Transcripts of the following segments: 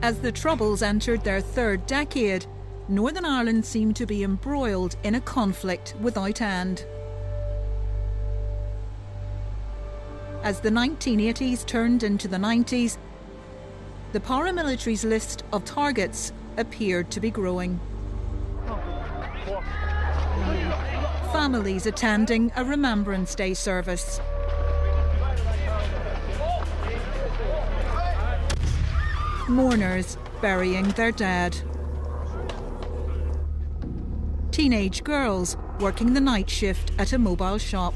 As the Troubles entered their third decade, Northern Ireland seemed to be embroiled in a conflict without end. As the 1980s turned into the 90s, the paramilitary's list of targets appeared to be growing. Families attending a Remembrance Day service. Mourners burying their dead. Teenage girls working the night shift at a mobile shop.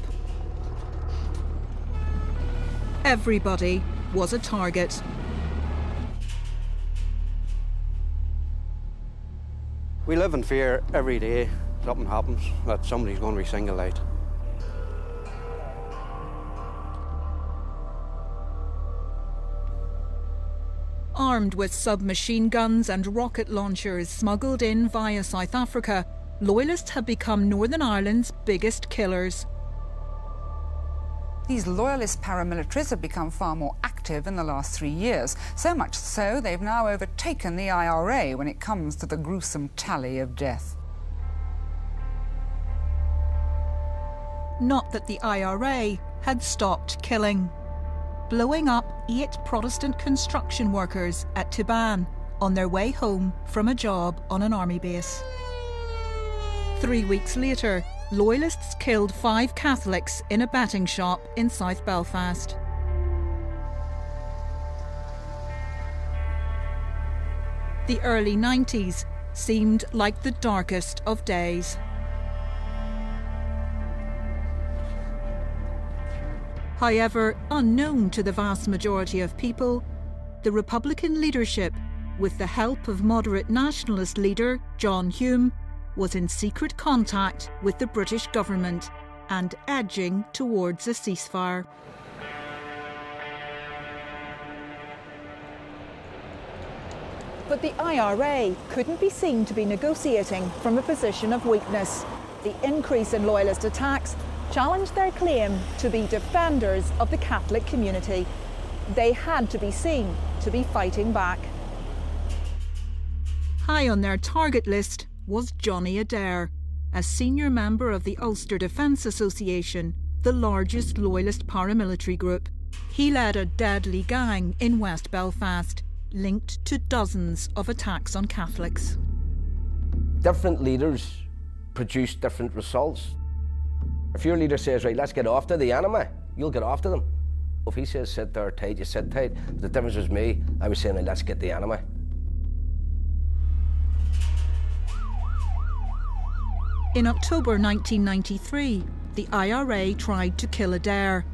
Everybody was a target. We live in fear every day. Something happens that somebody's going to be singled out. Armed with submachine guns and rocket launchers smuggled in via South Africa, Loyalists have become Northern Ireland's biggest killers. These Loyalist paramilitaries have become far more active in the last 3 years. So much so, they've now overtaken the IRA when it comes to the gruesome tally of death. Not that the IRA had stopped killing. Blowing up 8 Protestant construction workers at Tuban on their way home from a job on an army base. 3 weeks later, Loyalists killed 5 Catholics in a betting shop in South Belfast. The early 90s seemed like the darkest of days. However, unknown to the vast majority of people, the Republican leadership, with the help of moderate nationalist leader John Hume, was in secret contact with the British government and edging towards a ceasefire. But the IRA couldn't be seen to be negotiating from a position of weakness. The increase in Loyalist attacks challenged their claim to be defenders of the Catholic community. They had to be seen to be fighting back. High on their target list was Johnny Adair, a senior member of the Ulster Defence Association, the largest Loyalist paramilitary group. He led a deadly gang in West Belfast, linked to dozens of attacks on Catholics. Different leaders produce different results. If your leader says, right, let's get after the enemy, you'll get after them. If he says sit there tight, you sit tight. But the difference was me, I was saying, right, let's get the enemy. In October 1993, the IRA tried to kill Adair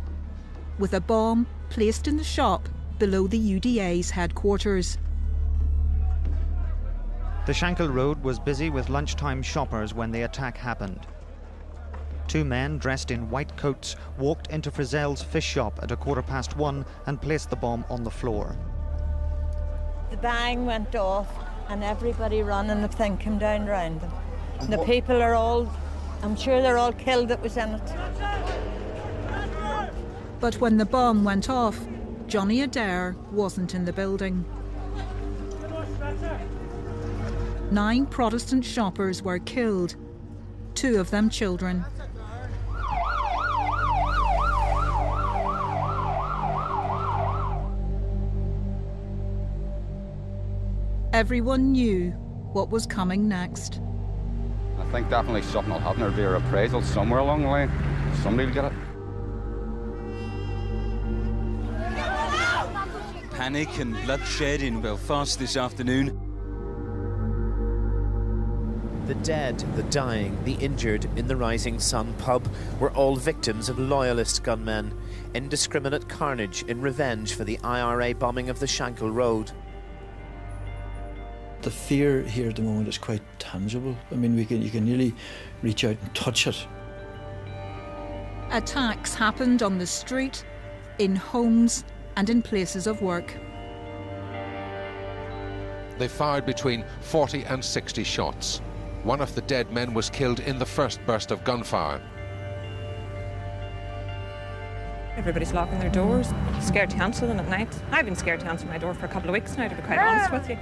with a bomb placed in the shop below the UDA's headquarters. The Shankill Road was busy with lunchtime shoppers when the attack happened. 2 men dressed in white coats walked into Frizzell's fish shop at 1:15 and placed the bomb on the floor. The bang went off and everybody ran and the thing came down round them. The people are all, I'm sure they're all killed that was in it. But when the bomb went off, Johnny Adair wasn't in the building. 9 Protestant shoppers were killed, 2 of them children. Everyone knew what was coming next. I think definitely something will happen. There'll be a reprisal somewhere along the line. Somebody will get it. Panic and bloodshed in Belfast this afternoon. The dead, the dying, the injured in the Rising Sun pub were all victims of Loyalist gunmen. Indiscriminate carnage in revenge for the IRA bombing of the Shankill Road. The fear here at the moment is quite tangible. I mean, you can nearly reach out and touch it. Attacks happened on the street, in homes and in places of work. They fired between 40 and 60 shots. One of the dead men was killed in the first burst of gunfire. Everybody's locking their doors, scared to answer them at night. I've been scared to answer my door for a couple of weeks now, to be quite honest with you.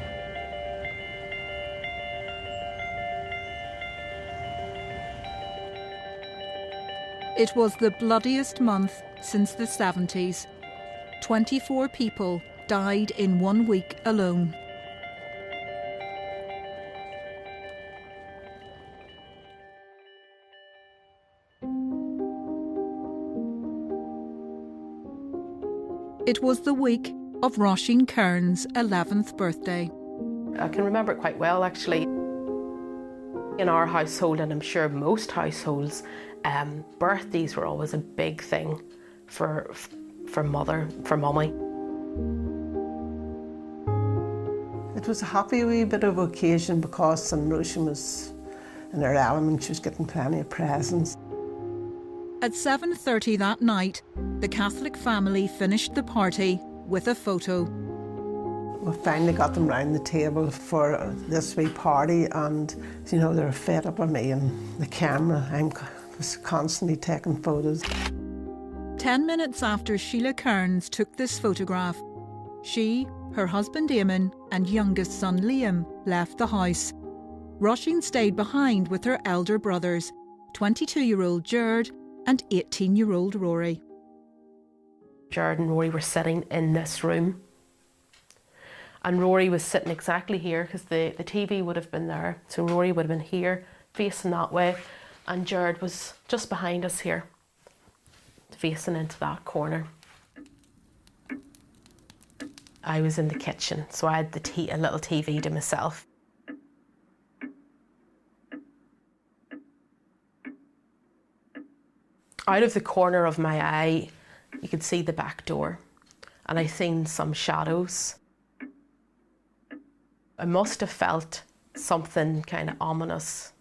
It was the bloodiest month since the 70s. 24 people died in 1 week alone. It was the week of Roisin Kearns' 11th birthday. I can remember it quite well, actually. In our household, and I'm sure most households, birthdays were always a big thing for mummy. It was a happy wee bit of occasion because Roisin was in her element. She was getting plenty of presents. At 7:30 that night, the Catholic family finished the party with a photo. We finally got them round the table for this wee party, and you know, they were fed up on me and the camera. I was constantly taking photos. 10 minutes after Sheila Kearns took this photograph, she, her husband Eamon and youngest son Liam left the house. Roisin stayed behind with her elder brothers, 22-year-old Gerard and 18-year-old Rory. Gerard and Rory were sitting in this room, and Rory was sitting exactly here because the TV would have been there, so Rory would have been here facing that way, and Gerard was just behind us here facing into that corner. I was in the kitchen, so I had a little TV to myself. Out of the corner of my eye, you could see the back door, and I seen some shadows. I must have felt something kind of ominous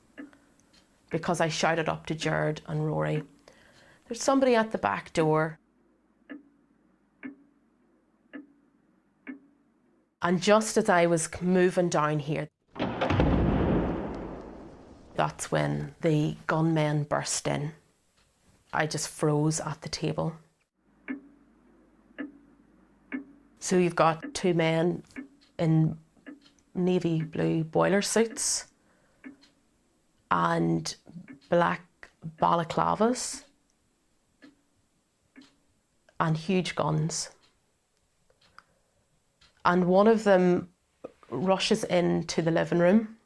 because I shouted up to Gerard and Rory, "There's somebody at the back door." And just as I was moving down here, that's when the gunmen burst in. I just froze at the table. So you've got two men in navy blue boiler suits and black balaclavas and huge guns. And one of them rushes into the living room,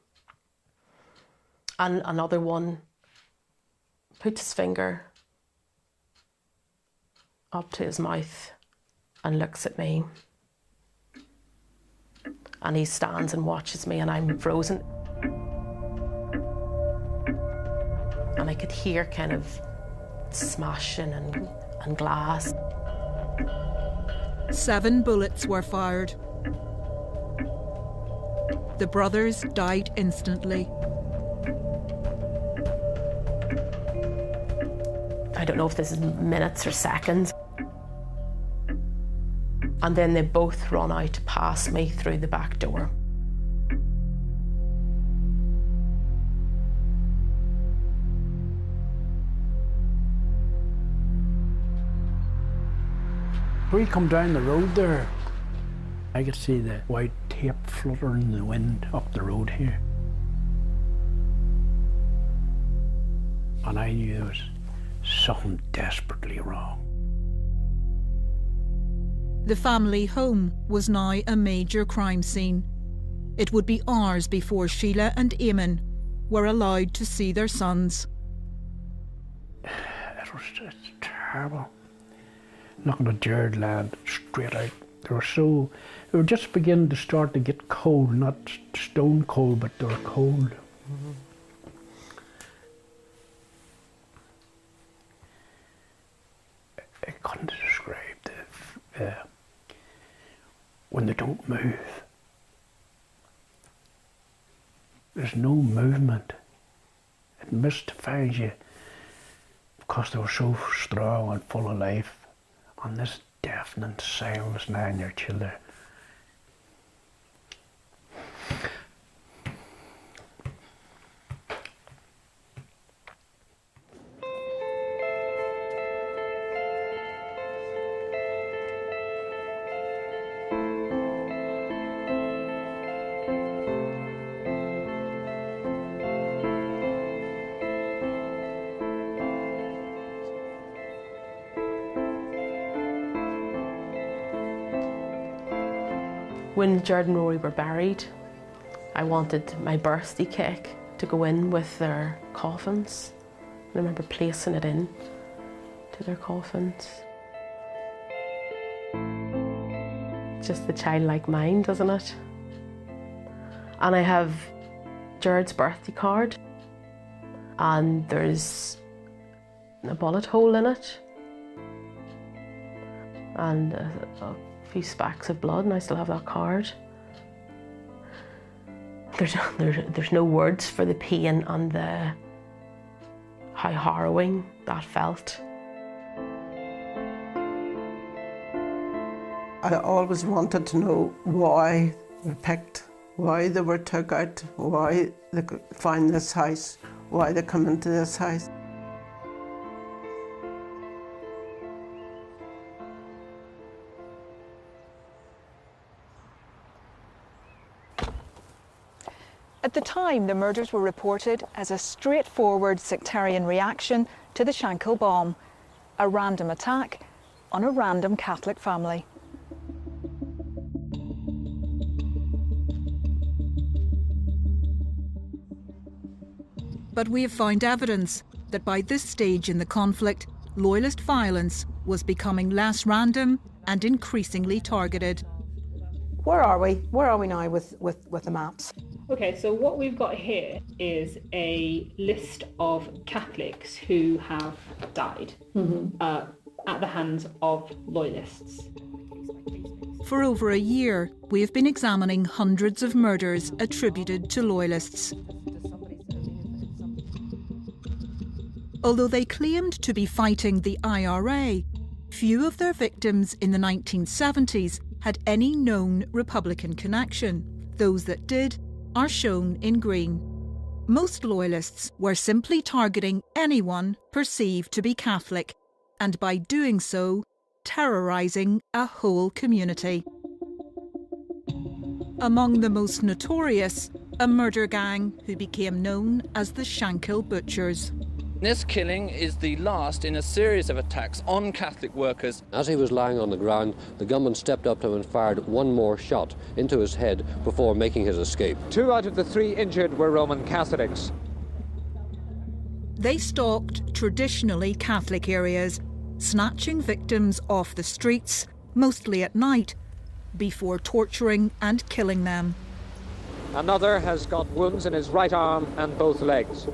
and another one puts his finger up to his mouth and looks at me. And he stands and watches me, and I'm frozen. And I could hear kind of smashing and glass. 7 bullets were fired. The brothers died instantly. I don't know if this is minutes or seconds. And then they both run out past me through the back door. We come down the road there, I could see the white tape fluttering in the wind up the road here. And I knew there was something desperately wrong. The family home was now a major crime scene. It would be hours before Sheila and Eamon were allowed to see their sons. It was just terrible. Looking at Gerard lad straight out. They were just beginning to start to get cold, not stone cold, but they were cold. Mm-hmm. I couldn't describe when they don't move. There's no movement. It mystifies you because they were so strong and full of life. On this deafening silence now in their children. When Jared and Rory were buried, I wanted my birthday cake to go in with their coffins. I remember placing it in to their coffins. Just the childlike mind, doesn't it? And I have Jared's birthday card, and there's a bullet hole in it, and a few specks of blood, and I still have that card. There's no words for the pain and how harrowing that felt. I always wanted to know why they were picked, why they were took out, why they could find this house, why they come into this house. At the time, the murders were reported as a straightforward sectarian reaction to the Shankill bomb, a random attack on a random Catholic family. But we have found evidence that by this stage in the conflict, Loyalist violence was becoming less random and increasingly targeted. Where are we? Where are we now with the maps? Okay, so what we've got here is a list of Catholics who have died at the hands of Loyalists. For over a year, we have been examining hundreds of murders attributed to Loyalists. Although they claimed to be fighting the IRA, few of their victims in the 1970s had any known Republican connection. Those that did are shown in green. Most Loyalists were simply targeting anyone perceived to be Catholic, and by doing so, terrorising a whole community. Among the most notorious, a murder gang who became known as the Shankill Butchers. This killing is the last in a series of attacks on Catholic workers. As he was lying on the ground, the gunman stepped up to him and fired one more shot into his head before making his escape. 2 out of the 3 injured were Roman Catholics. They stalked traditionally Catholic areas, snatching victims off the streets, mostly at night, before torturing and killing them. Another has got wounds in his right arm and both legs.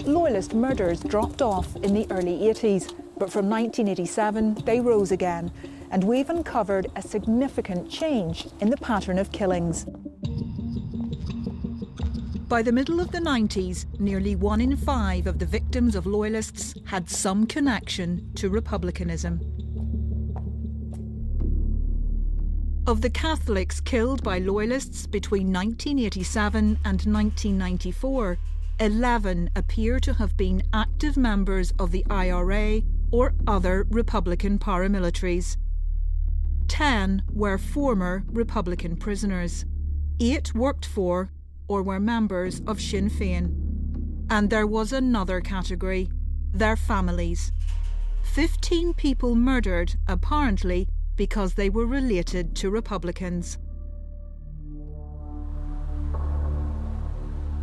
Loyalist murders dropped off in the early 80s, but from 1987 they rose again, and we've uncovered a significant change in the pattern of killings. By the middle of the 90s, nearly 1 in 5 of the victims of Loyalists had some connection to Republicanism. Of the Catholics killed by Loyalists between 1987 and 1994, 11 appear to have been active members of the IRA or other Republican paramilitaries. 10 were former Republican prisoners. 8 worked for or were members of Sinn Féin. And there was another category, their families. 15 people murdered, apparently, because they were related to Republicans.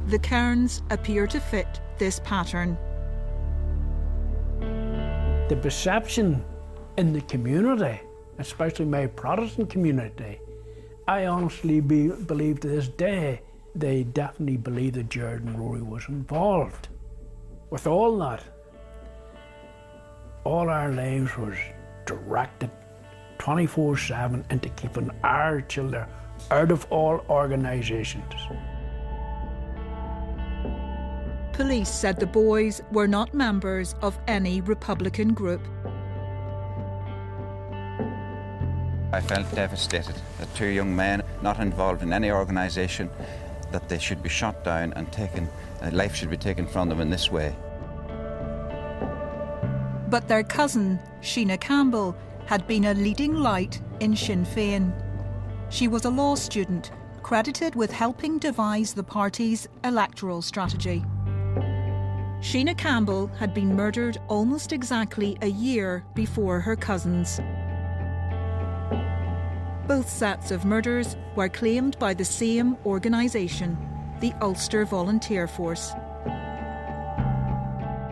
The cairns appear to fit this pattern. The perception in the community, especially my Protestant community, I honestly believe to this day, they definitely believe that Jared and Rory was involved. With all that, all our lives was directed 24/7 into keeping our children out of all organisations. Police said the boys were not members of any Republican group. I felt devastated that 2 young men not involved in any organisation, that they should be shot down and taken, life should be taken from them in this way. But their cousin, Sheena Campbell, had been a leading light in Sinn Féin. She was a law student, credited with helping devise the party's electoral strategy. Sheena Campbell had been murdered almost exactly a year before her cousins. Both sets of murders were claimed by the same organisation, the Ulster Volunteer Force.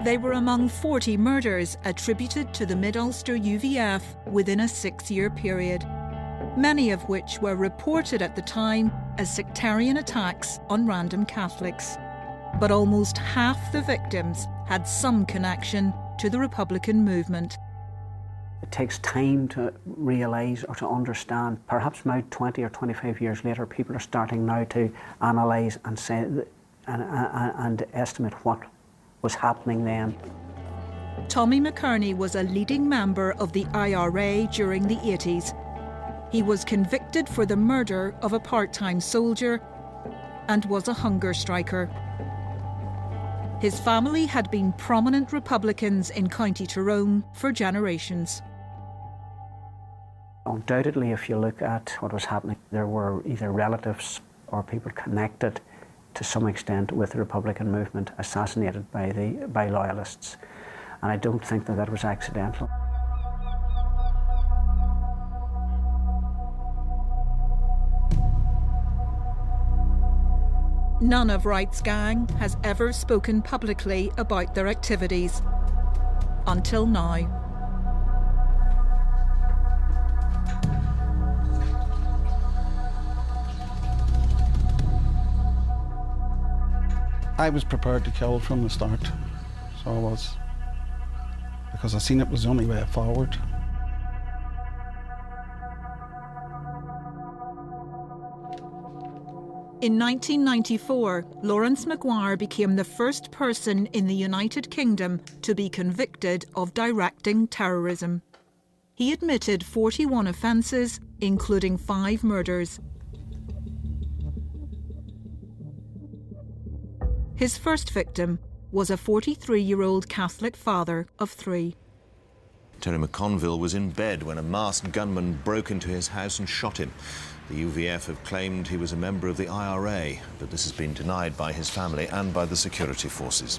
They were among 40 murders attributed to the Mid-Ulster UVF within a 6-year period, many of which were reported at the time as sectarian attacks on random Catholics. But almost half the victims had some connection to the Republican movement. It takes time to realise or to understand. Perhaps now 20 or 25 years later, people are starting now to analyse and say and estimate what was happening then. Tommy McKerney was a leading member of the IRA during the 80s. He was convicted for the murder of a part-time soldier and was a hunger striker. His family had been prominent Republicans in County Tyrone for generations. Undoubtedly, if you look at what was happening, there were either relatives or people connected to some extent with the Republican movement assassinated by Loyalists. And I don't think that was accidental. None of Wright's gang has ever spoken publicly about their activities. Until now. I was prepared to kill from the start, so I was, because I seen it was the only way forward. In 1994, Lawrence Maguire became the first person in the United Kingdom to be convicted of directing terrorism. He admitted 41 offences, including 5 murders. His first victim was a 43-year-old Catholic father of 3. Terry McConville was in bed when a masked gunman broke into his house and shot him. The UVF have claimed he was a member of the IRA, but this has been denied by his family and by the security forces.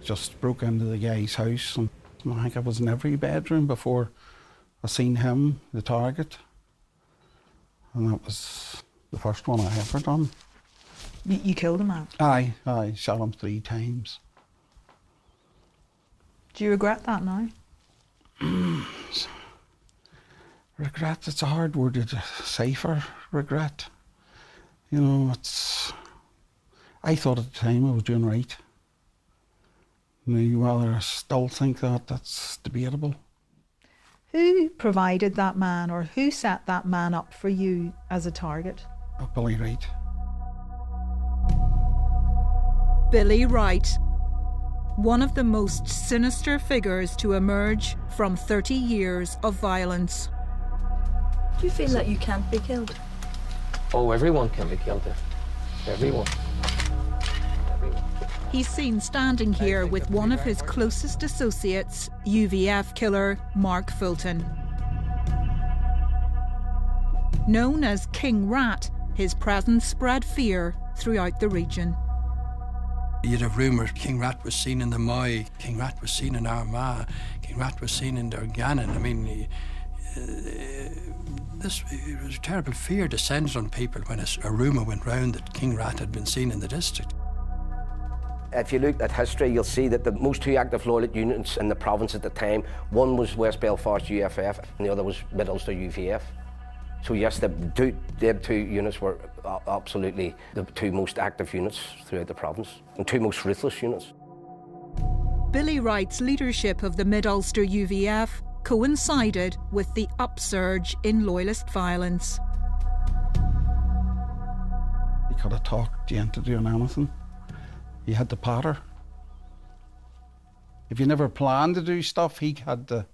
Just broke into the guy's house, and I think I was in every bedroom before I seen him, the target. And that was the first one I ever done. You killed him out? Aye, shot him 3 times. Do you regret that now? Regret, it's a hard word to say for regret. You know, I thought at the time I was doing right. Whether I still think that's debatable. Who provided that man, or who set that man up for you as a target? Billy Wright. Billy Wright, one of the most sinister figures to emerge from 30 years of violence. Do you feel that you can't be killed? Oh, everyone can be killed. Everyone. He's seen standing here with one of his closest associates, UVF killer Mark Fulton. Known as King Rat, his presence spread fear throughout the region. You'd have rumours King Rat was seen in the Moy, King Rat was seen in Armagh, King Rat was seen in Dungannon. I mean, it was a terrible fear descended on people when a rumour went round that King Rat had been seen in the district. If you look at history, you'll see that the most 2 active loyalist units in the province at the time, one was West Belfast UFF and the other was Mid-Ulster UVF. So yes, the 2 units were absolutely the 2 most active units throughout the province, and 2 most ruthless units. Billy Wright's leadership of the Mid-Ulster UVF coincided with the upsurge in Loyalist violence. He could have talked you into doing anything. He had the patter. If you never planned to do stuff, he had the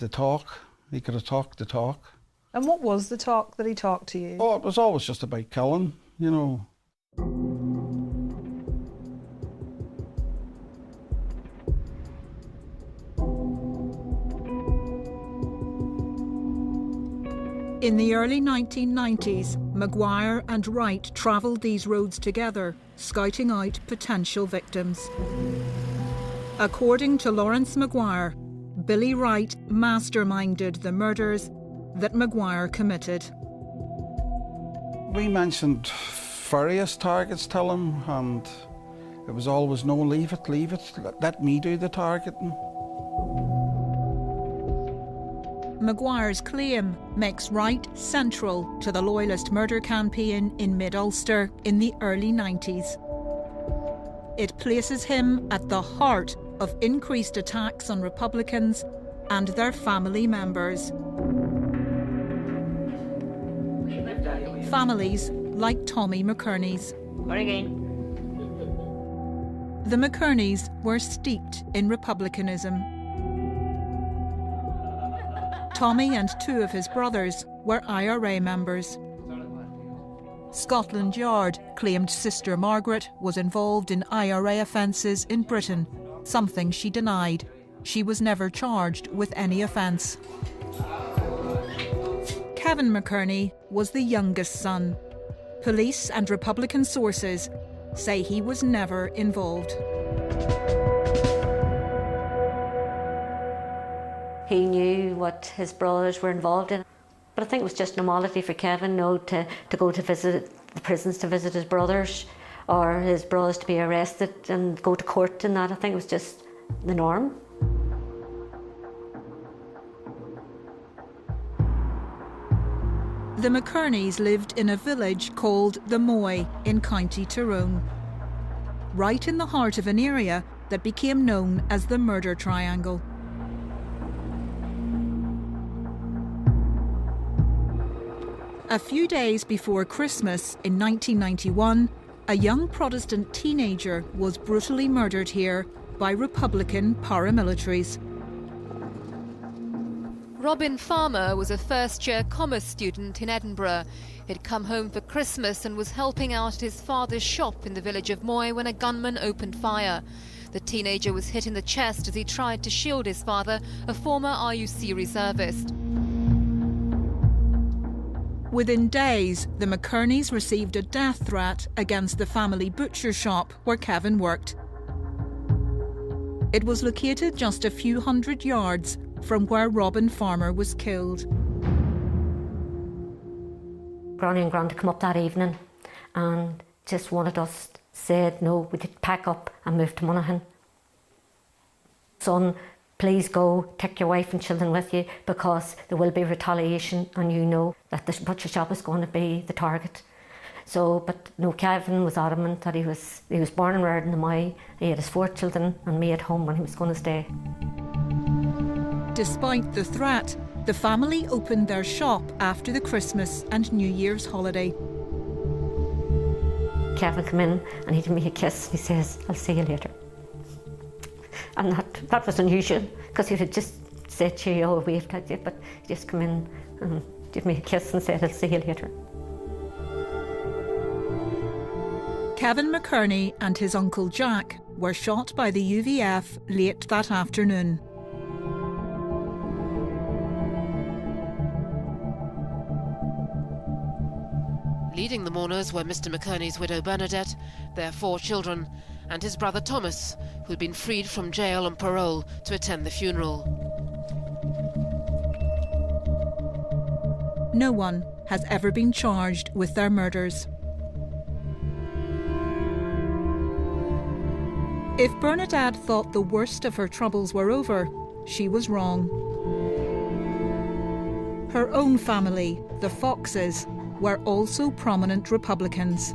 talk. He could have talked the talk. And what was the talk that he talked to you? Oh, it was always just about killing, you know. In the early 1990s, Maguire and Wright travelled these roads together, scouting out potential victims. According to Lawrence Maguire, Billy Wright masterminded the murders that Maguire committed. We mentioned various targets to him, and it was always, no, leave it, let me do the targeting. Maguire's claim makes Wright central to the Loyalist murder campaign in mid-Ulster in the early 90s. It places him at the heart of increased attacks on Republicans and their family members. Families like Tommy McKerney's. The McKerneys were steeped in republicanism. Tommy and two of his brothers were IRA members. Scotland Yard claimed Sister Margaret was involved in IRA offences in Britain, something she denied. She was never charged with any offence. Kevin McKerney was the youngest son. Police and Republican sources say he was never involved. He knew what his brothers were involved in. But I think it was just normality for Kevin, to go to visit the prisons to visit his brothers, or his brothers to be arrested and go to court and that. I think it was just the norm. The McKerneys lived in a village called the Moy in County Tyrone, right in the heart of an area that became known as the Murder Triangle. A few days before Christmas in 1991, a young Protestant teenager was brutally murdered here by Republican paramilitaries. Robin Farmer was a first-year commerce student in Edinburgh. He'd come home for Christmas and was helping out at his father's shop in the village of Moy when a gunman opened fire. The teenager was hit in the chest as he tried to shield his father, a former RUC reservist. Within days, the McKerneys received a death threat against the family butcher shop where Kevin worked. It was located just a few hundred yards from where Robin Farmer was killed. Granny and Gran come up that evening and just wanted us, said no, we could pack up and move to Monaghan. Son, please go, take your wife and children with you, because there will be retaliation and you know that the butcher shop is going to be the target. So, but no, Kevin was adamant that he was born and reared in the Moy. He had his 4 children and me at home and he was going to stay. Despite the threat, the family opened their shop after the Christmas and New Year's holiday. Kevin came in and he gave me a kiss. He says, I'll see you later. And that was unusual, because he had just said cheerio, waved at you, but he just came in and gave me a kiss and said, I'll see you later. Kevin McKerney and his uncle Jack were shot by the UVF late that afternoon. Leading the mourners were Mr. McKerney's widow Bernadette, their 4 children, and his brother Thomas, who'd been freed from jail on parole to attend the funeral. No one has ever been charged with their murders. If Bernadette thought the worst of her troubles were over, she was wrong. Her own family, the Foxes, were also prominent Republicans.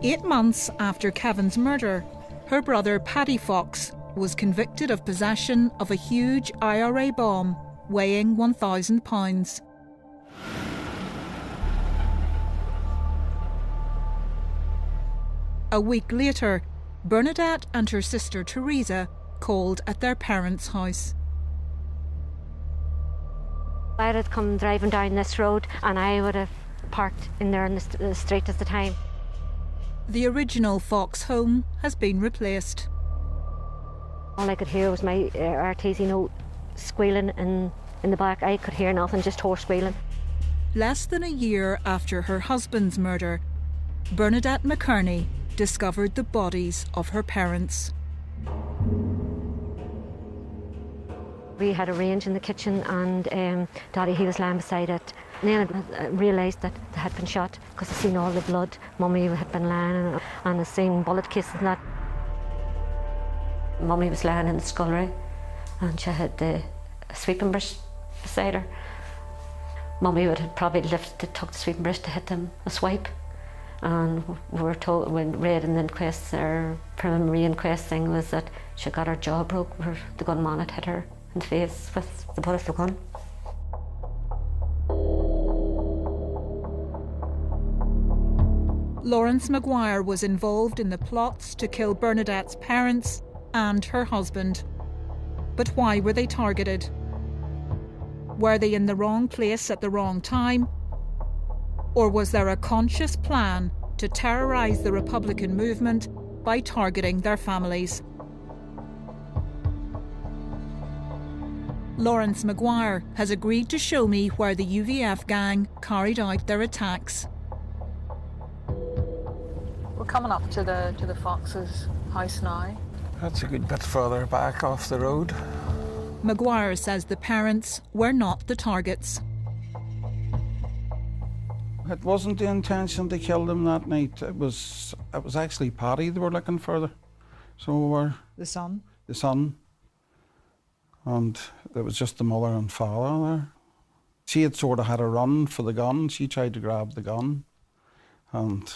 8 months after Kevin's murder, her brother Paddy Fox was convicted of possession of a huge IRA bomb weighing 1,000 pounds. A week later, Bernadette and her sister Teresa called at their parents' house. I had come driving down this road and I would have parked in there in the street at the time. The original Fox home has been replaced. All I could hear was my RTC squealing in the back. I could hear nothing, just horse squealing. Less than a year after her husband's murder, Bernadette McKerney discovered the bodies of her parents. We had a range in the kitchen and Daddy, he was lying beside it. And then I realised that they had been shot because I seen all the blood. Mummy had been lying and I seen bullet cases and that. Mummy was lying in the scullery and she had the sweeping brush beside her. Mummy would have probably took the sweeping brush to hit them a swipe. And we were told, when read in the inquest, our preliminary inquest thing was that she got her jaw broke where the gunman had hit her in the face with the butt of the gun. Lawrence Maguire was involved in the plots to kill Bernadette's parents and her husband. But why were they targeted? Were they in the wrong place at the wrong time? Or was there a conscious plan to terrorise the Republican movement by targeting their families? Lawrence Maguire has agreed to show me where the UVF gang carried out their attacks. We're coming up to the Fox's house now. That's a good bit further back off the road. Maguire says the parents were not the targets. It wasn't the intention to kill them that night. It was actually Paddy they were looking for. So we were the son. The son. And it was just the mother and father there. She had sort of had a run for the gun. She tried to grab the gun, and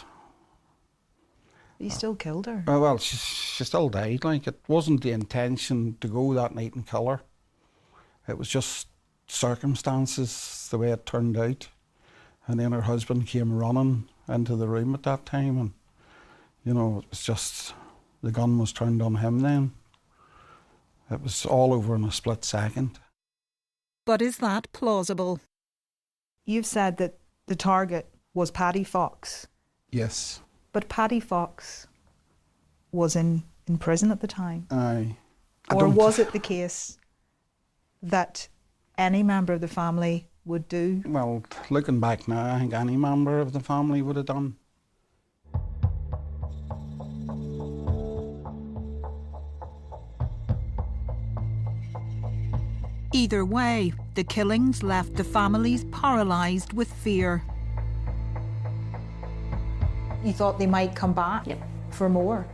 he still killed her. Well, she still died. Like, it wasn't the intention to go that night and kill her. It was just circumstances, the way it turned out. And then her husband came running into the room at that time, and you know, it was just the gun was turned on him then. It was all over in a split second. But is that plausible? You've said that the target was Paddy Fox. Yes. But Paddy Fox was in prison at the time. Aye. Or was it the case that any member of the family would do? Well, looking back now, I think any member of the family would have done. Either way, the killings left the families paralysed with fear. You thought they might come back for more?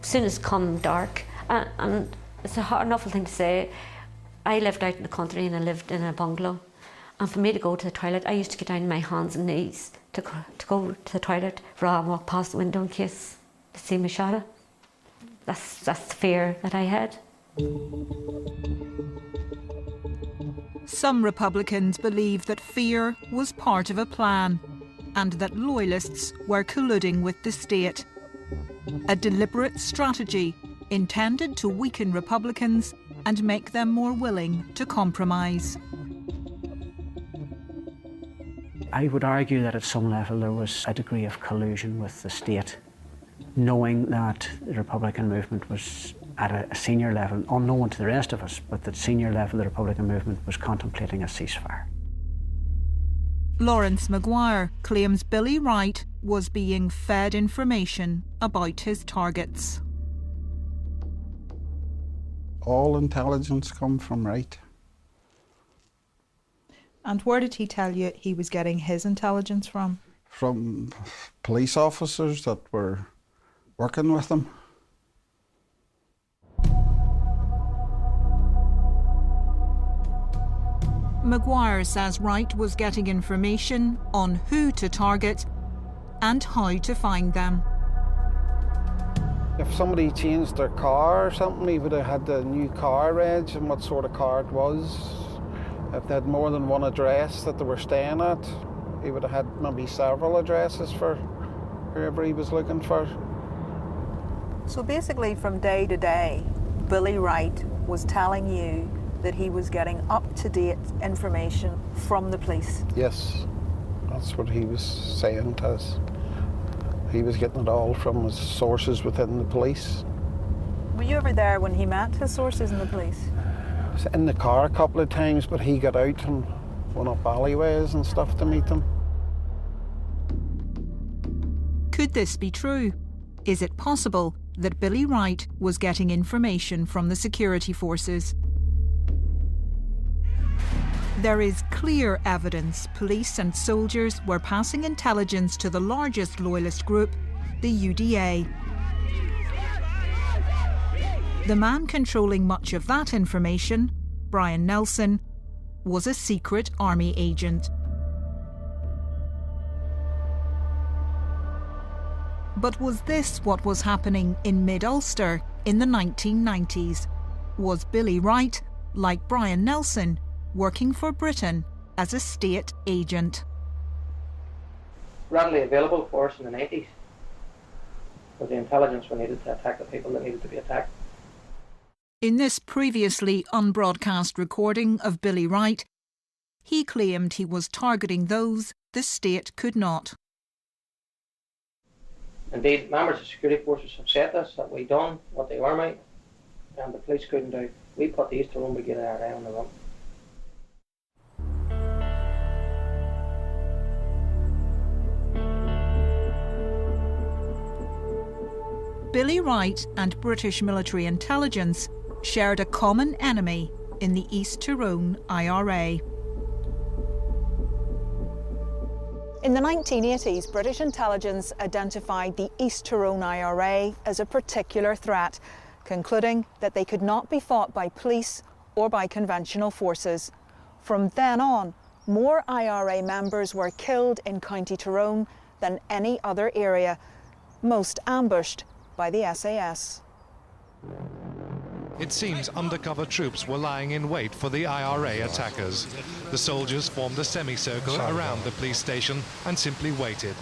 As soon as come dark, and it's an awful thing to say, I lived out in the country and I lived in a bungalow, and for me to go to the toilet, I used to get down on my hands and knees to go to the toilet rather than walk past the window in case they see me shot at. That's the fear that I had. Some Republicans believe that fear was part of a plan and that Loyalists were colluding with the state. A deliberate strategy intended to weaken Republicans and make them more willing to compromise. I would argue that at some level there was a degree of collusion with the state, knowing that the Republican movement was at a senior level, unknown to the rest of us, but at senior level the Republican movement was contemplating a ceasefire. Lawrence Maguire claims Billy Wright was being fed information about his targets. All intelligence come from Wright. And where did he tell you he was getting his intelligence from? From police officers that were working with him. Maguire says Wright was getting information on who to target and how to find them. If somebody changed their car or something, he would have had the new car reg and what sort of car it was. If they had more than one address that they were staying at, he would have had maybe several addresses for whoever he was looking for. So basically from day to day, Billy Wright was telling you that he was getting up-to-date information from the police. Yes, that's what he was saying to us. He was getting it all from his sources within the police. Were you ever there when he met his sources in the police? I was in the car a couple of times, but he got out and going up alleyways and stuff to meet them. Could this be true? Is it possible that Billy Wright was getting information from the security forces? There is clear evidence police and soldiers were passing intelligence to the largest loyalist group, the UDA. The man controlling much of that information, Brian Nelson, was a secret army agent. But was this what was happening in mid-Ulster in the 1990s? Was Billy Wright, like Brian Nelson, working for Britain as a state agent? Readily available for us in the 90s was the intelligence we needed to attack the people that needed to be attacked. In this previously unbroadcast recording of Billy Wright, he claimed he was targeting those the state could not. Indeed, members of security forces have said this, that we done what the army and the police couldn't do. We put the East Tyrone Brigade IRA on the run. Billy Wright and British military intelligence shared a common enemy in the East Tyrone IRA. In the 1980s, British intelligence identified the East Tyrone IRA as a particular threat, concluding that they could not be fought by police or by conventional forces. From then on, more IRA members were killed in County Tyrone than any other area, most ambushed by the SAS. It seems undercover troops were lying in wait for the IRA attackers. The soldiers formed a semicircle around the police station and simply waited.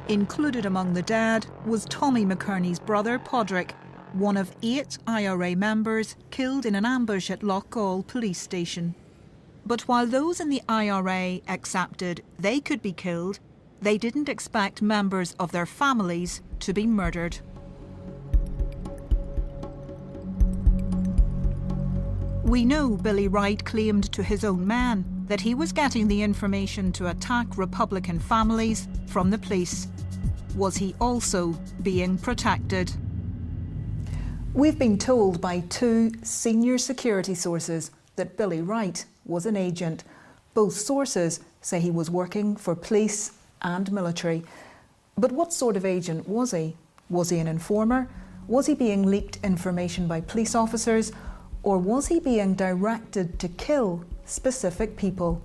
Included among the dead was Tommy McKerney's brother, Podrick, one of 8 IRA members killed in an ambush at Loughgall police station. But while those in the IRA accepted they could be killed, they didn't expect members of their families to be murdered. We know Billy Wright claimed to his own men that he was getting the information to attack Republican families from the police. Was he also being protected? We've been told by 2 senior security sources that Billy Wright was an agent. Both sources say he was working for police and military. But what sort of agent was he? Was he an informer? Was he being leaked information by police officers? Or was he being directed to kill specific people?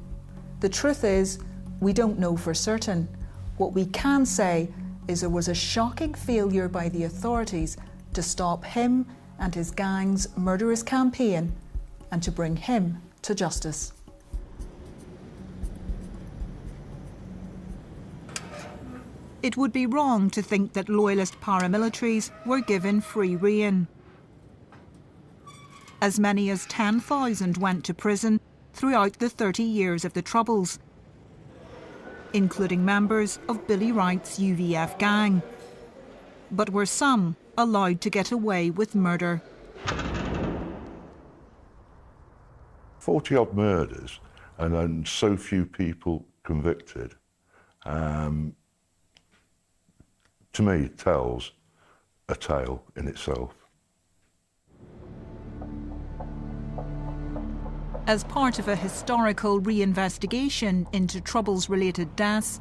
The truth is, we don't know for certain. What we can say is there was a shocking failure by the authorities to stop him and his gang's murderous campaign and to bring him to justice. It would be wrong to think that Loyalist paramilitaries were given free rein. As many as 10,000 went to prison throughout the 30 years of the Troubles, including members of Billy Wright's UVF gang. But were some allowed to get away with murder? 40-odd murders and so few people convicted, to me, tells a tale in itself. As part of a historical reinvestigation into Troubles-related deaths,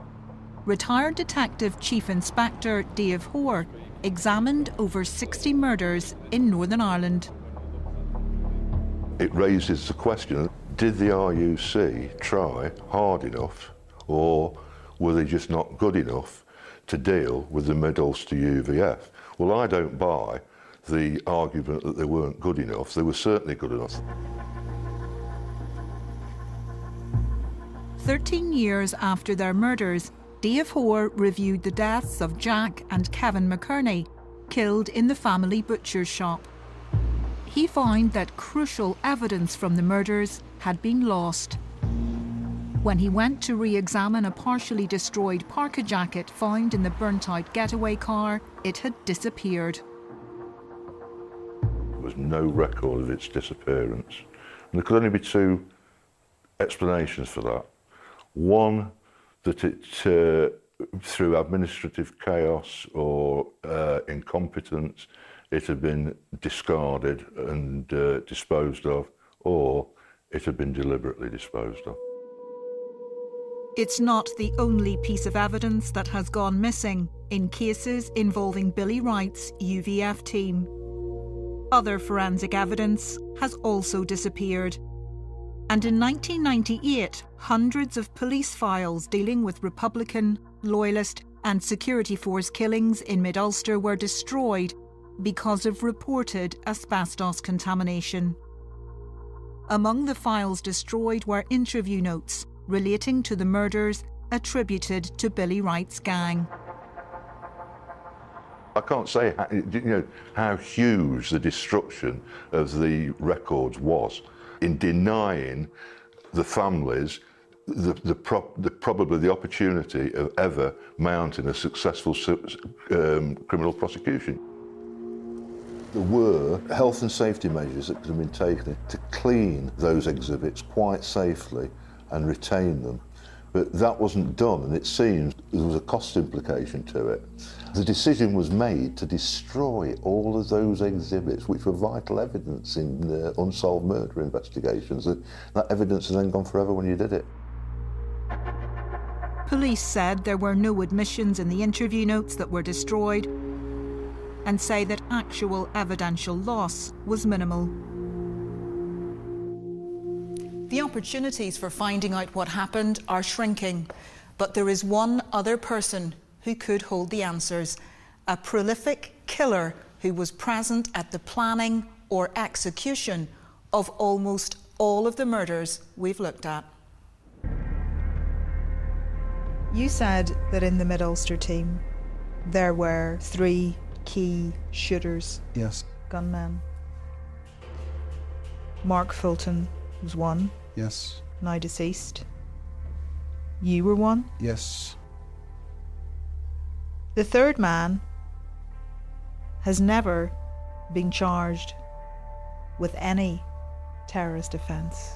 retired Detective Chief Inspector Dave Hoare examined over 60 murders in Northern Ireland. It raises the question, did the RUC try hard enough, or were they just not good enough to deal with the Mid-Ulster UVF? Well, I don't buy the argument that they weren't good enough. They were certainly good enough. 13 years after their murders, Dave Hoare reviewed the deaths of Jack and Kevin McKerney, killed in the family butcher's shop. He found that crucial evidence from the murders had been lost. When he went to re-examine a partially destroyed parka jacket found in the burnt-out getaway car, it had disappeared. There was no record of its disappearance. And there could only be 2 explanations for that. One, that it, through administrative chaos or incompetence, it had been discarded and disposed of, or it had been deliberately disposed of. It's not the only piece of evidence that has gone missing in cases involving Billy Wright's UVF team. Other forensic evidence has also disappeared. And in 1998, hundreds of police files dealing with Republican, Loyalist and Security Force killings in mid-Ulster were destroyed because of reported asbestos contamination. Among the files destroyed were interview notes relating to the murders attributed to Billy Wright's gang. I can't say how huge the destruction of the records was in denying the families probably the opportunity of ever mounting a successful criminal prosecution. There were health and safety measures that could have been taken to clean those exhibits quite safely and retain them. But that wasn't done, and it seems there was a cost implication to it. The decision was made to destroy all of those exhibits, which were vital evidence in unsolved murder investigations. That evidence has then gone forever when you did it. Police said there were no admissions in the interview notes that were destroyed, and say that actual evidential loss was minimal. The opportunities for finding out what happened are shrinking, but there is one other person who could hold the answers, a prolific killer who was present at the planning or execution of almost all of the murders we've looked at. You said that in the Mid-Ulster team there were 3 key shooters. Yes. Gunmen. Mark Fulton was one. Yes. Now deceased. You were one. Yes. The third man has never been charged with any terrorist offence.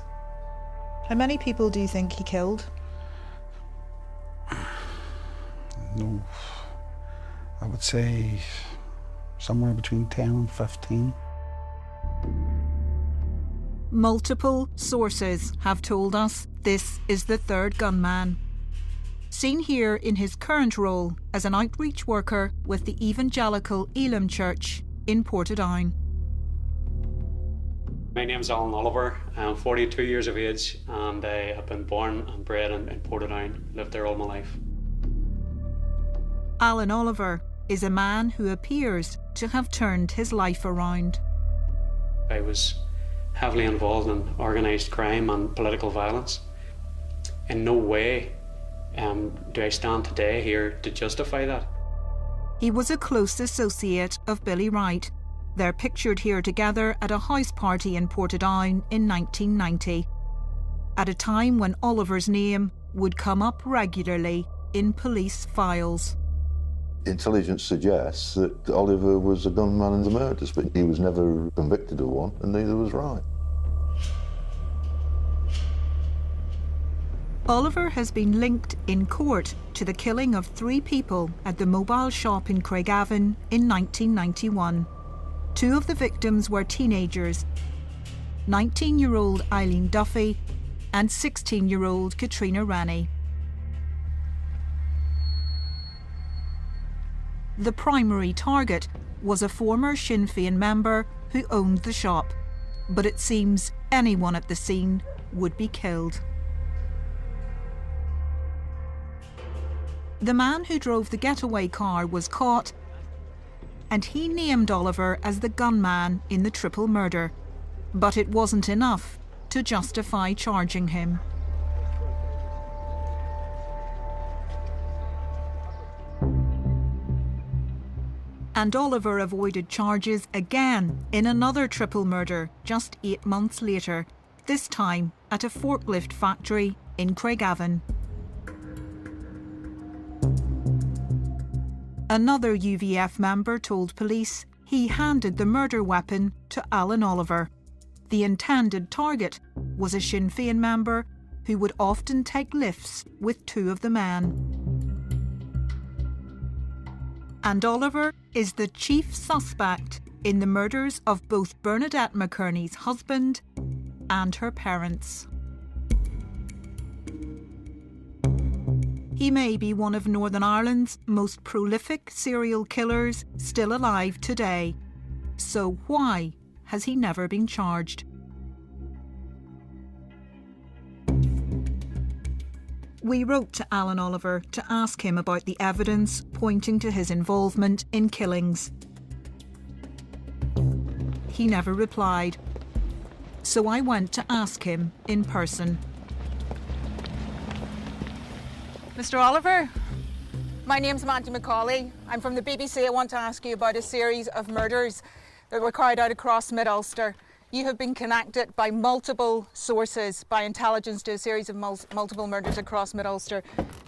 How many people do you think he killed? No, I would say somewhere between 10 and 15. Multiple sources have told us this is the third gunman. Seen here in his current role as an outreach worker with the Evangelical Elim Church in Portadown. My name's Alan Oliver. I'm 42 years of age and I have been born and bred in Portadown, lived there all my life. Alan Oliver is a man who appears to have turned his life around. I was heavily involved in organised crime and political violence. In no way do I stand today here to justify that. He was a close associate of Billy Wright. They're pictured here together at a house party in Portadown in 1990, at a time when Oliver's name would come up regularly in police files. Intelligence suggests that Oliver was a gunman in the murders, but he was never convicted of one, and neither was Wright. Oliver has been linked in court to the killing of 3 people at the mobile shop in Craigavon in 1991. 2 of the victims were teenagers, 19-year-old Eileen Duffy and 16-year-old Katrina Rennie. The primary target was a former Sinn Féin member who owned the shop, but it seems anyone at the scene would be killed. The man who drove the getaway car was caught, and he named Oliver as the gunman in the triple murder, but it wasn't enough to justify charging him. And Oliver avoided charges again in another triple murder just 8 months later, this time at a forklift factory in Craigavon. Another UVF member told police he handed the murder weapon to Alan Oliver. The intended target was a Sinn Féin member who would often take lifts with two of the men. And Oliver is the chief suspect in the murders of both Bernadette McKerney's husband and her parents. He may be one of Northern Ireland's most prolific serial killers still alive today. So why has he never been charged? We wrote to Alan Oliver to ask him about the evidence pointing to his involvement in killings. He never replied, so I went to ask him in person. Mr. Oliver, my name's Mandy McAuley. I'm from the BBC. I want to ask you about a series of murders that were carried out across mid-Ulster. You have been connected by multiple sources, by intelligence, to a series of multiple murders across mid-Ulster.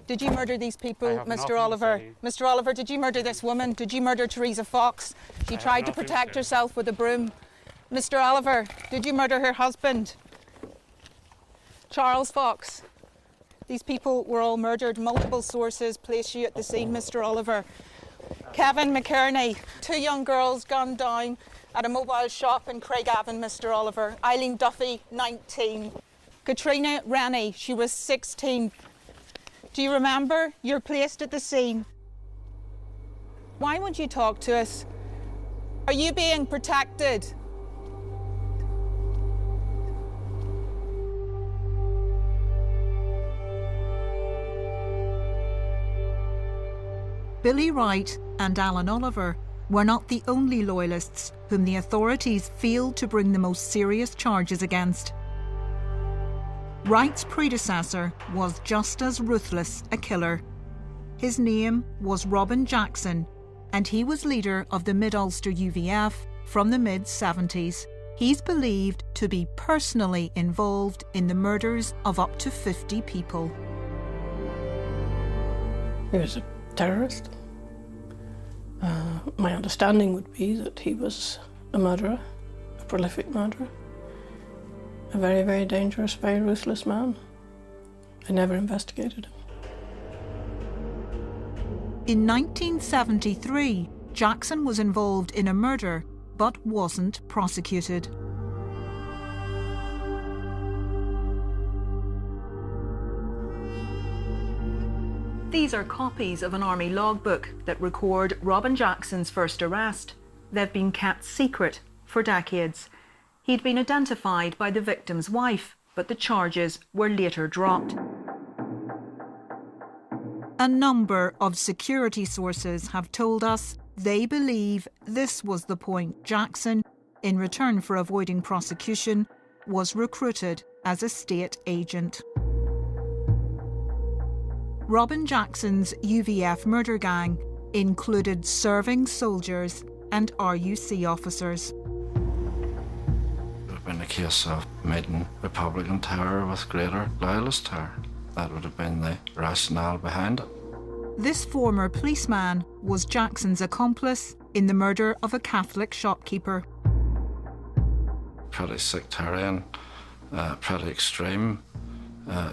Did you murder these people, Mr. Oliver? Mr. Oliver, did you murder this woman? Did you murder Teresa Fox? She tried to protect herself with a broom. Mr. Oliver, did you murder her husband, Charles Fox? These people were all murdered. Multiple sources place you at the scene, Mr. Oliver. Kevin McKerney, 2 young girls gunned down at a mobile shop in Craigavon, Mr. Oliver. Eileen Duffy, 19. Katrina Rennie, she was 16. Do you remember? You're placed at the scene. Why won't you talk to us? Are you being protected? Billy Wright and Alan Oliver were not the only Loyalists whom the authorities failed to bring the most serious charges against. Wright's predecessor was just as ruthless a killer. His name was Robin Jackson, and he was leader of the Mid-Ulster UVF from the mid-70s. He's believed to be personally involved in the murders of up to 50 people. He was a terrorist. My understanding would be that he was a murderer, a prolific murderer, a very, very dangerous, very ruthless man. I never investigated him. In 1973, Jackson was involved in a murder but wasn't prosecuted. These are copies of an army logbook that record Robin Jackson's first arrest. They've been kept secret for decades. He'd been identified by the victim's wife, but the charges were later dropped. A number of security sources have told us they believe this was the point Jackson, in return for avoiding prosecution, was recruited as a state agent. Robin Jackson's UVF murder gang included serving soldiers and RUC officers. It would have been a case of meeting Republican terror with greater Loyalist terror. That would have been the rationale behind it. This former policeman was Jackson's accomplice in the murder of a Catholic shopkeeper. Pretty sectarian, pretty extreme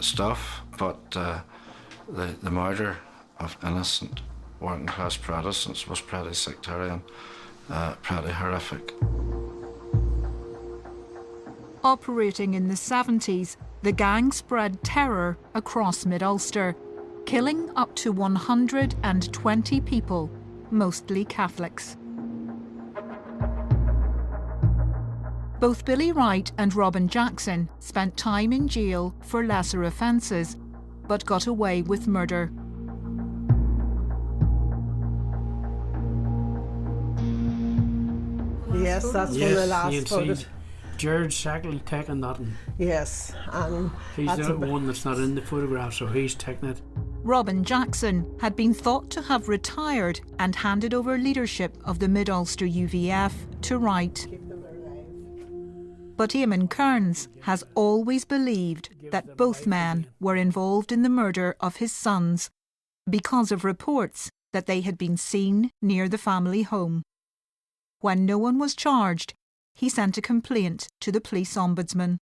stuff, but the murder of innocent working class Protestants was pretty sectarian, pretty horrific. Operating in the 70s, the gang spread terror across mid-Ulster, killing up to 120 people, mostly Catholics. Both Billy Wright and Robin Jackson spent time in jail for lesser offences, but got away with murder. Yes, that's when the last voted. Jared Shackley taking that. Yes, and he's the one that's not in the photograph, so he's taking it. Robin Jackson had been thought to have retired and handed over leadership of the Mid-Ulster UVF to Wright. But Eamon Kearns has always believed that both men were involved in the murder of his sons because of reports that they had been seen near the family home. When no one was charged, he sent a complaint to the police ombudsman.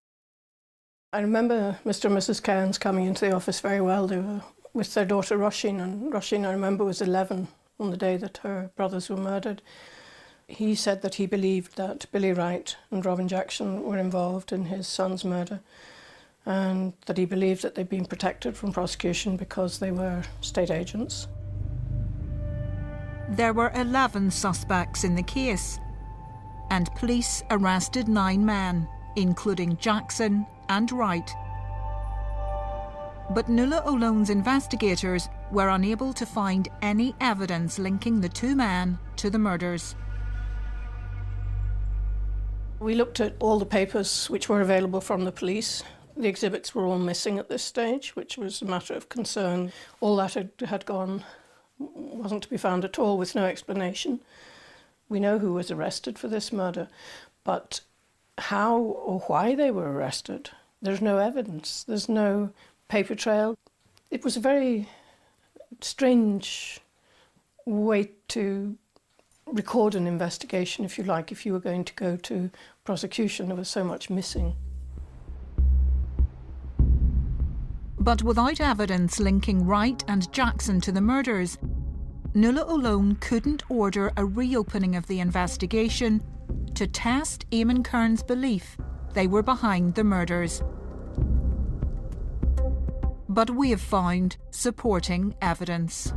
I remember Mr. and Mrs. Cairns coming into the office very well. They were with their daughter Roisin, and Roisin, I remember, was 11 on the day that her brothers were murdered. He said that he believed that Billy Wright and Robin Jackson were involved in his son's murder, and that he believed that they'd been protected from prosecution because they were state agents. There were 11 suspects in the case, and police arrested 9 men, including Jackson and Wright. But Nuala O'Lone's investigators were unable to find any evidence linking the 2 men to the murders. We looked at all the papers which were available from the police. The exhibits were all missing at this stage, which was a matter of concern. All that had gone, wasn't to be found at all, with no explanation. We know who was arrested for this murder, but how or why they were arrested, there's no evidence. There's no paper trail. It was a very strange way to record an investigation, if you like, if you were going to go to prosecution. There was so much missing. But without evidence linking Wright and Jackson to the murders, Nuala O'Lone couldn't order a reopening of the investigation to test Eamon Kearns' belief they were behind the murders. But we have found supporting evidence.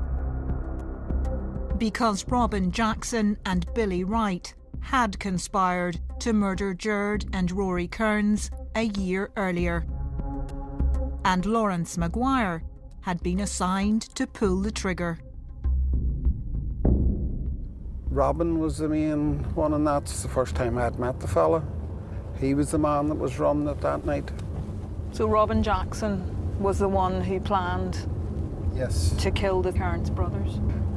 Because Robin Jackson and Billy Wright had conspired to murder Gerard and Rory Kearns a year earlier, and Lawrence Maguire had been assigned to pull the trigger. Robin was the main one, and that's the first time I'd met the fella. He was the man that was running it that night. So Robin Jackson was the one who planned to kill the Kearns brothers?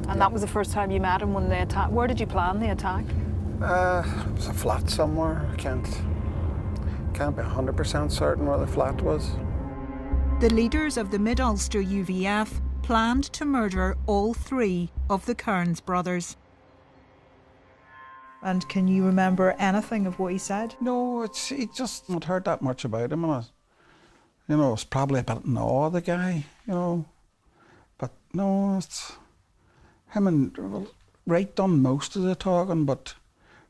And that was the first time you met him when they attacked. Where did you plan the attack? It was a flat somewhere. I can't be 100% certain where the flat was. The leaders of the Mid-Ulster UVF planned to murder all 3 of the Kearns brothers. And can you remember anything of what he said? No, he just not heard that much about him. And it was probably a bit in awe of the guy, But no, it's him and Wright done most of the talking, but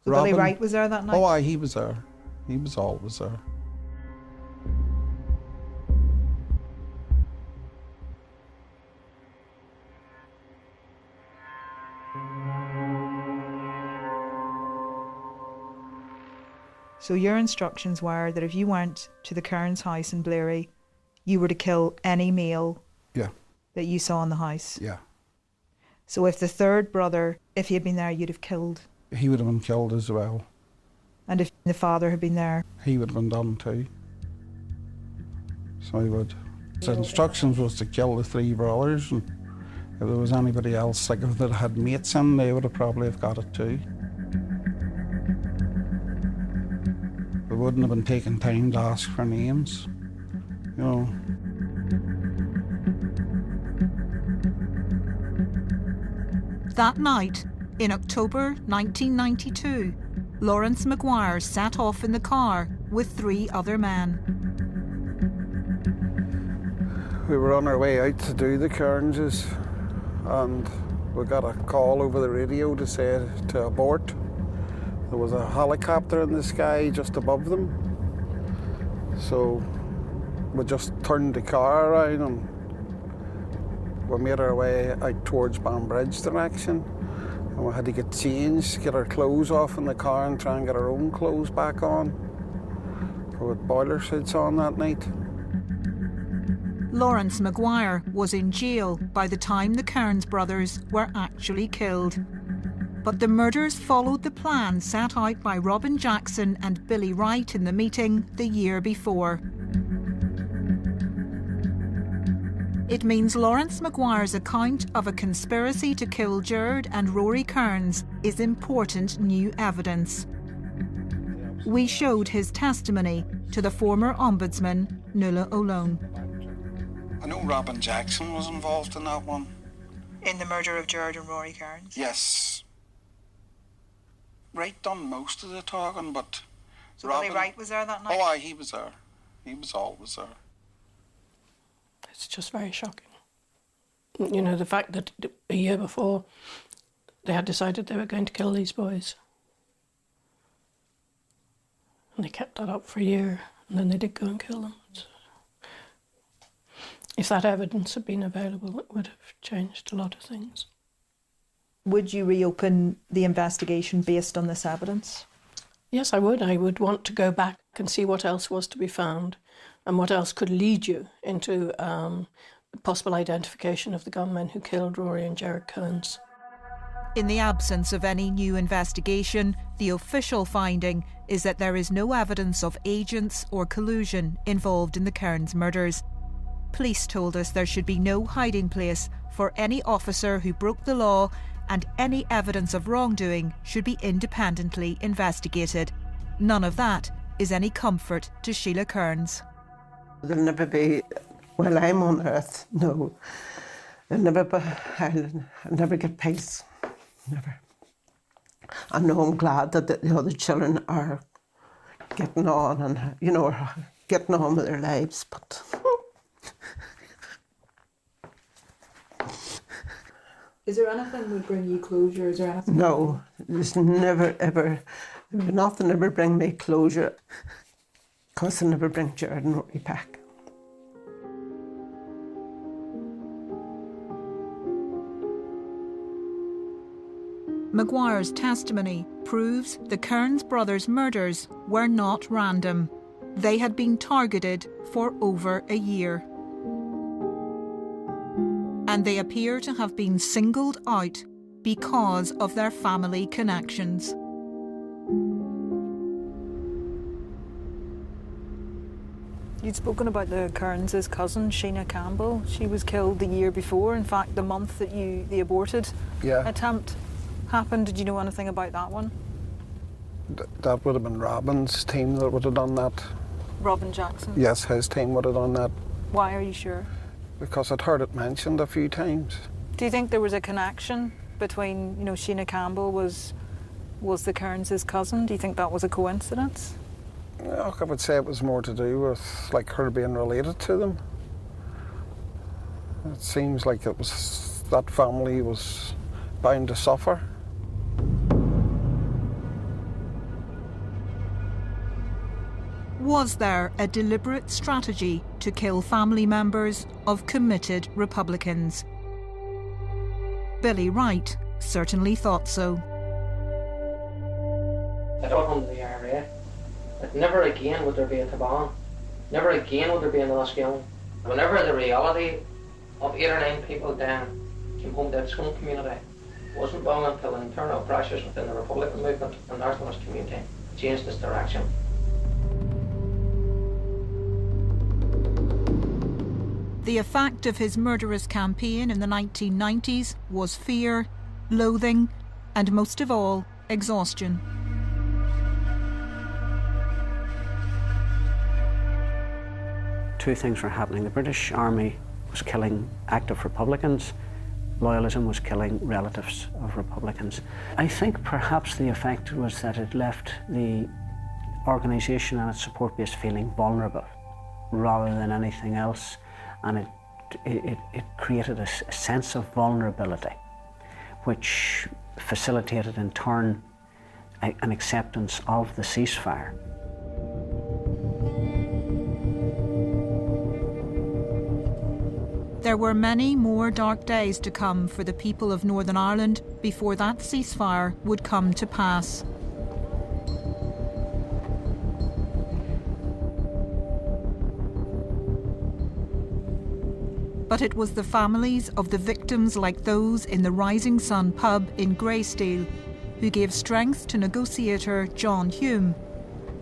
so Robin, Billy Wright was there that night? Oh, aye, he was there. He was always there. So your instructions were that if you went to the Kearns house in Bleary, you were to kill any male that you saw in the house? Yeah. So if the 3rd brother, if he had been there, you'd have killed? He would have been killed as well. And if the father had been there? He would have been done too. So he would. His instructions was to kill the 3 brothers, and if there was anybody else, like if they had mates in, they would have probably have got it too. They wouldn't have been taking time to ask for names, That night, in October 1992, Lawrence Maguire sat off in the car with 3 other men. We were on our way out to do the Kearnses, and we got a call over the radio to say to abort. There was a helicopter in the sky just above them. So we just turned the car around and we made our way out towards Banbridge direction. And we had to get changed, get our clothes off in the car and try and get our own clothes back on. We had boiler suits on that night. Lawrence Maguire was in jail by the time the Kearns brothers were actually killed. But the murders followed the plan set out by Robin Jackson and Billy Wright in the meeting the year before. It means Lawrence Maguire's account of a conspiracy to kill Gerard and Rory Kearns is important new evidence. We showed his testimony to the former Ombudsman, Nuala O'Lone. I know Robin Jackson was involved in that one. In the murder of Gerard and Rory Kearns? Yes. Wright done most of the talking, but so Billy Wright was there that night? Oh, aye, he was there. He was always there. It's just very shocking. You know, the fact that a year before they had decided they were going to kill these boys. And they kept that up for a year, and then they did go and kill them. So, if that evidence had been available, it would have changed a lot of things. Would you reopen the investigation based on this evidence? Yes, I would. I would want to go back and see what else was to be found and what else could lead you into possible identification of the gunmen who killed Rory and Jared Kearns. In the absence of any new investigation, the official finding is that there is no evidence of agents or collusion involved in the Kearns murders. Police told us there should be no hiding place for any officer who broke the law, and any evidence of wrongdoing should be independently investigated. None of that is any comfort to Sheila Kearns. There'll never be, while I'm on earth, no. I'll never get peace. Never. I know I'm glad that the other children are getting on and, you know, are getting on with their lives, but... Is there anything that would bring you closure? Is there anything? No, there's never, ever, nothing ever bring me closure, because I never bring Jared and Rory back. Maguire's testimony proves the Kearns brothers' murders were not random. They had been targeted for over a year. And they appear to have been singled out because of their family connections. You'd spoken about the Kearns' cousin, Sheena Campbell. She was killed the year before, in fact the month that the aborted attempt happened. Did you know anything about that one? That would have been Robin's team that would have done that. Robin Jackson? Yes, his team would have done that. Why are you sure? Because I'd heard it mentioned a few times. Do you think there was a connection between, you know, Sheena Campbell was the Kearns' cousin? Do you think that was a coincidence? I would say it was more to do with like her being related to them. It seems like it was that family was bound to suffer. Was there a deliberate strategy to kill family members of committed Republicans? Billy Wright certainly thought so. I don't come to the IRA. But never again would there be a Taban. Never again would there be an Enniskillen. Whenever the reality of 8 or 9 people down came home to its home community, it wasn't long until internal pressures within the Republican movement and nationalist community changed its direction. The effect of his murderous campaign in the 1990s was fear, loathing, and most of all, exhaustion. Two things were happening. The British Army was killing active Republicans. Loyalism was killing relatives of Republicans. I think perhaps the effect was that it left the organisation and its support base feeling vulnerable rather than anything else, and it created a sense of vulnerability which facilitated in turn an acceptance of the ceasefire. There were many more dark days to come for the people of Northern Ireland before that ceasefire would come to pass. But it was the families of the victims like those in the Rising Sun pub in Greysteel who gave strength to negotiator John Hume,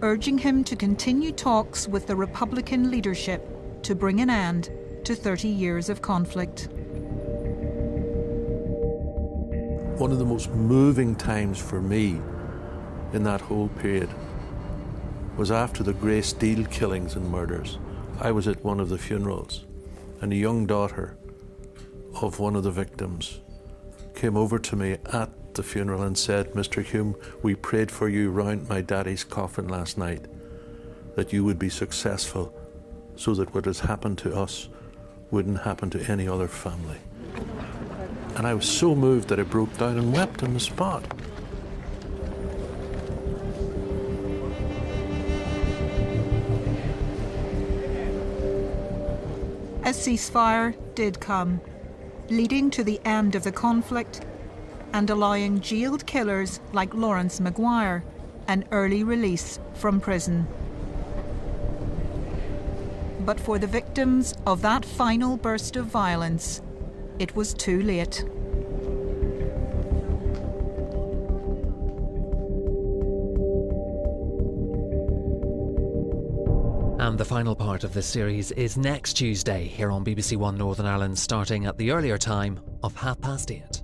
urging him to continue talks with the Republican leadership to bring an end to 30 years of conflict. One of the most moving times for me in that whole period was after the Greysteel killings and murders. I was at one of the funerals, and a young daughter of one of the victims came over to me at the funeral and said, "Mr. Hume, we prayed for you round my daddy's coffin last night, that you would be successful so that what has happened to us wouldn't happen to any other family. And I was so moved that I broke down and wept on the spot. A ceasefire did come, leading to the end of the conflict and allowing jailed killers like Lawrence Maguire an early release from prison. But for the victims of that final burst of violence, it was too late. And the final part of this series is next Tuesday here on BBC One Northern Ireland, starting at the earlier time of 8:30.